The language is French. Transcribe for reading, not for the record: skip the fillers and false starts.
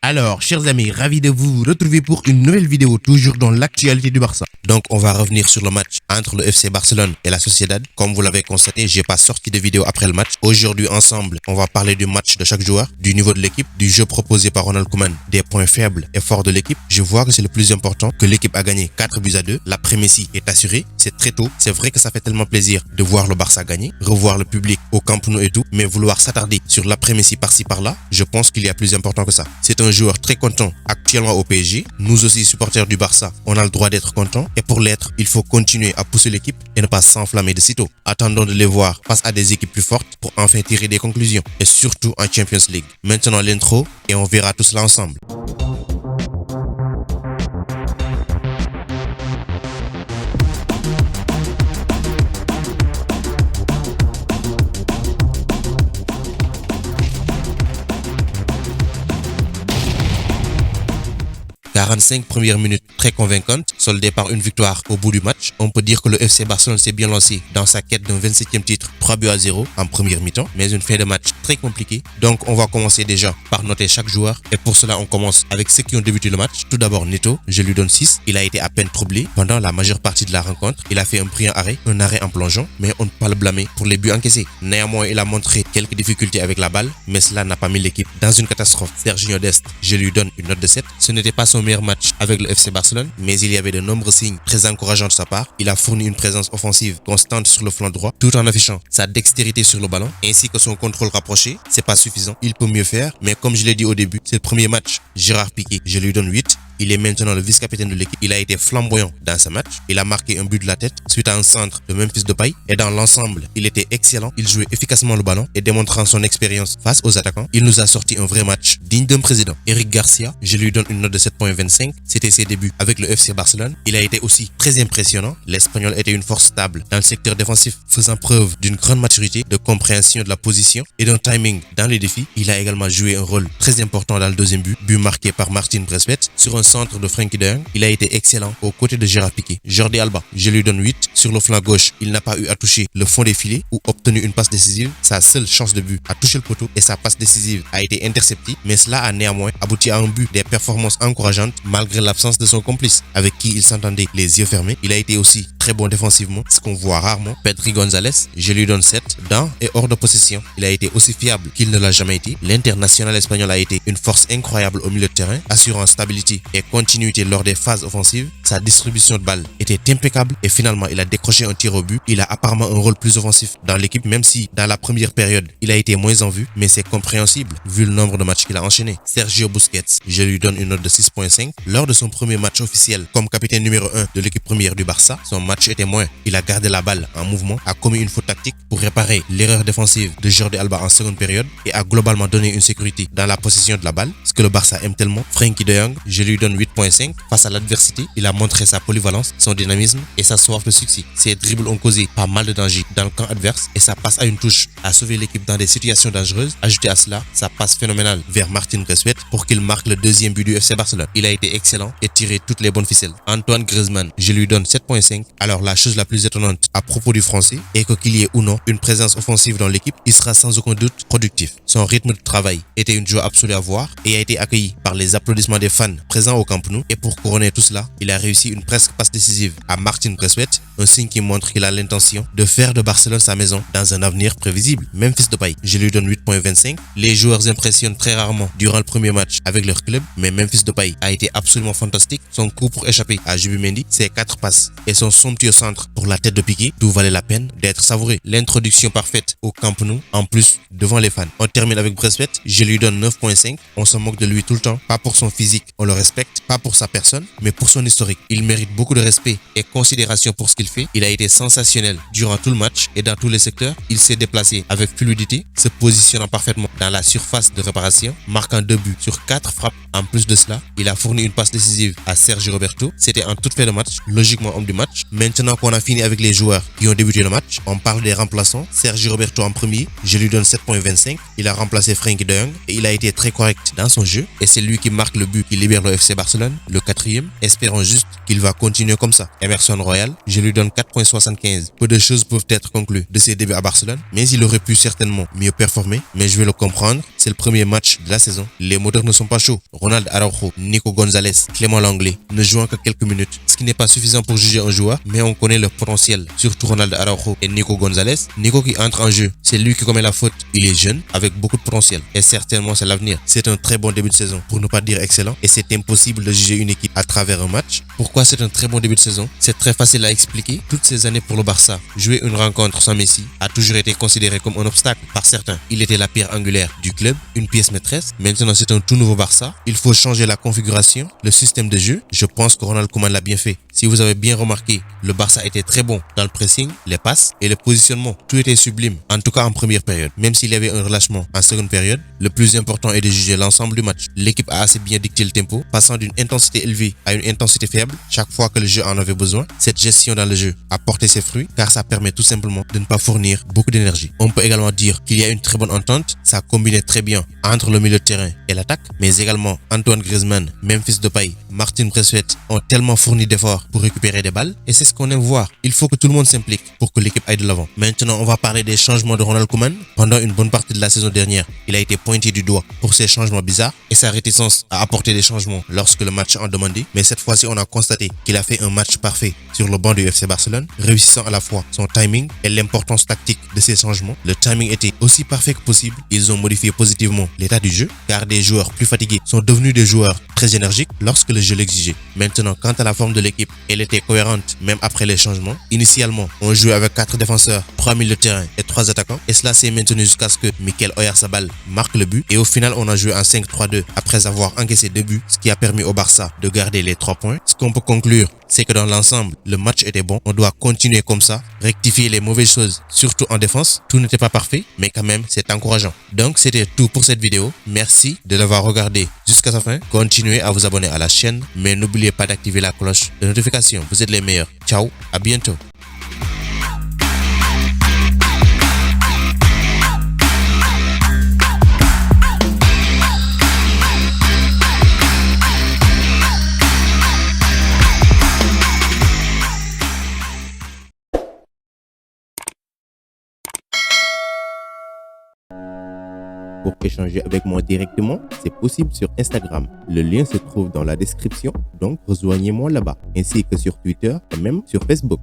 Alors, chers amis, ravi de vous retrouver pour une nouvelle vidéo, toujours dans l'actualité du Barça. Donc, on va revenir sur le match entre le FC Barcelone et la Sociedad. Comme vous l'avez constaté, j'ai pas sorti de vidéo après le match. Aujourd'hui, ensemble, on va parler du match de chaque joueur, du niveau de l'équipe, du jeu proposé par Ronald Koeman, des points faibles et forts de l'équipe. Je vois que c'est le plus important, que l'équipe a gagné 4-2. La prémétie est assurée. C'est très tôt. C'est vrai que ça fait tellement plaisir de voir le Barça gagner, revoir le public au Camp Nou et tout, mais vouloir s'attarder sur la prémétie par-ci par-là, je pense qu'il y a plus important que ça. C'est un joueur très content actuellement au PSG. Nous aussi, supporters du Barça, on a le droit d'être contents. Et pour l'être, il faut continuer à pousser l'équipe et ne pas s'enflammer de sitôt. Attendons de les voir face à des équipes plus fortes pour enfin tirer des conclusions. Et surtout en Champions League. Maintenant l'intro et on verra tout cela ensemble. 45 premières minutes très convaincantes, soldées par une victoire au bout du match. On peut dire que le FC Barcelone s'est bien lancé dans sa quête d'un 27e titre, 3-0 en première mi-temps, mais une fin de match très compliquée. Donc on va commencer déjà par noter chaque joueur et pour cela on commence avec ceux qui ont débuté le match. Tout d'abord Neto, je lui donne 6. Il a été à peine troublé pendant la majeure partie de la rencontre. Il a fait un brillant arrêt, un arrêt en plongeant, mais on ne peut pas le blâmer pour les buts encaissés. Néanmoins, il a montré quelques difficultés avec la balle, mais cela n'a pas mis l'équipe dans une catastrophe. Serginho Dest, je lui donne une note de 7. Ce n'était pas son meilleur match avec le FC Barcelone, mais il y avait de nombreux signes très encourageants de sa part. Il a fourni une présence offensive constante sur le flanc droit, tout en affichant sa dextérité sur le ballon, ainsi que son contrôle rapproché. C'est pas suffisant, il peut mieux faire, mais comme je l'ai dit au début, c'est le premier match. Gérard Piqué, je lui donne 8. Il est maintenant le vice-capitaine de l'équipe. Il a été flamboyant dans ce match. Il a marqué un but de la tête suite à un centre de Memphis Depay. Et dans l'ensemble, il était excellent. Il jouait efficacement le ballon et démontrant son expérience face aux attaquants, il nous a sorti un vrai match digne d'un président. Eric Garcia, je lui donne une note de 7.25. C'était ses débuts avec le FC Barcelone. Il a été aussi très impressionnant. L'Espagnol était une force stable dans le secteur défensif, faisant preuve d'une grande maturité, de compréhension de la position et d'un timing dans les défis. Il a également joué un rôle très important dans le deuxième but marqué par Martin Braithwaite sur un centre de Frenkie de Jong. Il a été excellent aux côtés de Gérard Piqué. Jordi Alba, je lui donne 8. Sur le flanc gauche, il n'a pas eu à toucher le fond des filets ou obtenu une passe décisive. Sa seule chance de but a touché le poteau et sa passe décisive a été interceptée, mais cela a néanmoins abouti à un but. Des performances encourageantes malgré l'absence de son complice avec qui il s'entendait les yeux fermés. Il a été aussi très bon défensivement, ce qu'on voit rarement. Pedri González, je lui donne 7. Dans et hors de possession, il a été aussi fiable qu'il ne l'a jamais été. L'international espagnol a été une force incroyable au milieu de terrain, assurant stabilité et continuité lors des phases offensives. Sa distribution de balles était impeccable et finalement il a décroché un tir au but. Il a apparemment un rôle plus offensif dans l'équipe, même si dans la première période il a été moins en vue, mais c'est compréhensible vu le nombre de matchs qu'il a enchaîné. Sergio Busquets, je lui donne une note de 6.5. Lors de son premier match officiel comme capitaine numéro 1 de l'équipe première du Barça, son match était moins. Il a gardé la balle en mouvement, a commis une faute tactique pour réparer l'erreur défensive de Jordi Alba en seconde période et a globalement donné une sécurité dans la possession de la balle, ce que le Barça aime tellement. Frenkie de Jong, je lui donne 8.5. Face à l'adversité, il a montré sa polyvalence, son dynamisme et sa soif de succès. Ses dribbles ont causé pas mal de danger dans le camp adverse et sa passe à une touche a sauvé l'équipe dans des situations dangereuses. Ajoutez à cela sa passe phénoménale vers Martin Braithwaite pour qu'il marque le deuxième but du FC Barcelone. Il a été excellent et tiré toutes les bonnes ficelles. Antoine Griezmann, je lui donne 7.5. Alors la chose la plus étonnante à propos du français est que qu'il y ait ou non une présence offensive dans l'équipe, il sera sans aucun doute productif. Son rythme de travail était une joie absolue à voir et a été accueilli par les applaudissements des fans présents au Camp Nou. Et pour couronner tout cela, il a réussi une presque passe décisive à Martin Braithwaite, un signe qui montre qu'il a l'intention de faire de Barcelone sa maison dans un avenir prévisible. Memphis Depay, je lui donne 8.25. Les joueurs impressionnent très rarement durant le premier match avec leur club, mais Memphis Depay a été absolument fantastique. Son coup pour échapper à Zubimendi, ses 4 passes et son somptueux centre pour la tête de Piqué, tout valait la peine d'être savouré. L'introduction parfaite au Camp Nou, en plus devant les fans. On termine avec Braithwaite, je lui donne 9.5. On se moque de lui tout le temps, pas pour son physique, on le respecte, pas pour sa personne, mais pour son historique. Il mérite beaucoup de respect et considération pour ce qu'il qu'il fait? Il a été sensationnel durant tout le match et dans tous les secteurs. Il s'est déplacé avec fluidité, se positionnant parfaitement dans la surface de réparation, marquant 2 buts sur 4 frappes. En plus de cela, il a fourni une passe décisive à Sergi Roberto. C'était en toute fin de match, logiquement homme du match. Maintenant qu'on a fini avec les joueurs qui ont débuté le match, on parle des remplaçants. Sergi Roberto en premier, je lui donne 7.25. Il a remplacé Frenkie de Jong et il a été très correct dans son jeu. Et c'est lui qui marque le but qui libère le FC Barcelone, le 4e. Espérons juste qu'il va continuer comme ça. Emerson Royal, je lui donne 4.75. Peu de choses peuvent être conclues de ses débuts à Barcelone, mais il aurait pu certainement mieux performer. Mais je vais le comprendre, c'est le premier match de la saison. Les moteurs ne sont pas chauds. Ronald Araujo, Nico Gonzalez, Clément Langlais ne jouant que quelques minutes, ce qui n'est pas suffisant pour juger un joueur, mais on connaît leur potentiel, surtout Ronald Araujo et Nico Gonzalez. Nico qui entre en jeu, c'est lui qui commet la faute. Il est jeune, avec beaucoup de potentiel, et certainement c'est l'avenir. C'est un très bon début de saison, pour ne pas dire excellent, et c'est impossible de juger une équipe à travers un match. Pourquoi c'est un très bon début de saison? C'est très facile à expliquer. Toutes ces années pour le Barça, jouer une rencontre sans Messi a toujours été considéré comme un obstacle par certains. Il était la pierre angulaire du club, une pièce maîtresse. Maintenant c'est un tout nouveau Barça. Il faut changer la configuration, le système de jeu. Je pense que Ronald Koeman l'a bien fait. Si vous avez bien remarqué, le Barça était très bon dans le pressing, les passes et le positionnement. Tout était sublime, en tout cas en première période. Même s'il y avait un relâchement en seconde période, le plus important est de juger l'ensemble du match. L'équipe a assez bien dicté le tempo, passant d'une intensité élevée à une intensité faible chaque fois que le jeu en avait besoin. Cette gestion dans le jeu a porté ses fruits car ça permet tout simplement de ne pas fournir beaucoup d'énergie. On peut également dire qu'il y a une très bonne entente. Ça combinait très bien entre le milieu de terrain et l'attaque, mais également Antoine Griezmann, Memphis Depay, Martin Braithwaite ont tellement fourni d'efforts pour récupérer des balles et c'est ce qu'on aime voir. Il faut que tout le monde s'implique pour que l'équipe aille de l'avant. Maintenant, on va parler des changements de Ronald Koeman. Pendant une bonne partie de la saison dernière, il a été pointé du doigt pour ses changements bizarres et sa réticence à apporter des changements lorsque le match en demandait. Mais cette fois-ci, on a constaté qu'il a fait un match parfait sur le banc du FC Barcelone, réussissant à la fois son timing et l'importance tactique de ses changements. Le timing était aussi parfait que possible. Ils ont modifié positivement l'état du jeu car des joueurs plus fatigués sont devenus des joueurs très énergiques lorsque le jeu l'exigeait. Maintenant, quant à la forme de l'équipe, elle était cohérente même après les changements. Initialement, on jouait avec 4 défenseurs, 3 milieux de terrain et 3 attaquants et cela s'est maintenu jusqu'à ce que Mikel Oyarzabal marque le but et au final on a joué en 5-3-2 après avoir encaissé 2 buts, ce qui a permis au Barça de garder les 3 points. Ce qu'on peut conclure, c'est que dans l'ensemble, le match était bon. On doit continuer comme ça, rectifier les mauvaises choses, surtout en défense. Tout n'était pas parfait, mais quand même, c'est encourageant. Donc, c'était tout pour cette vidéo. Merci de l'avoir regardé jusqu'à sa fin. Continuez à vous abonner à la chaîne, mais n'oubliez pas d'activer la cloche de notification. Vous êtes les meilleurs. Ciao, à bientôt. Pour échanger avec moi directement, c'est possible sur Instagram. Le lien se trouve dans la description, donc rejoignez-moi là-bas, ainsi que sur Twitter et même sur Facebook.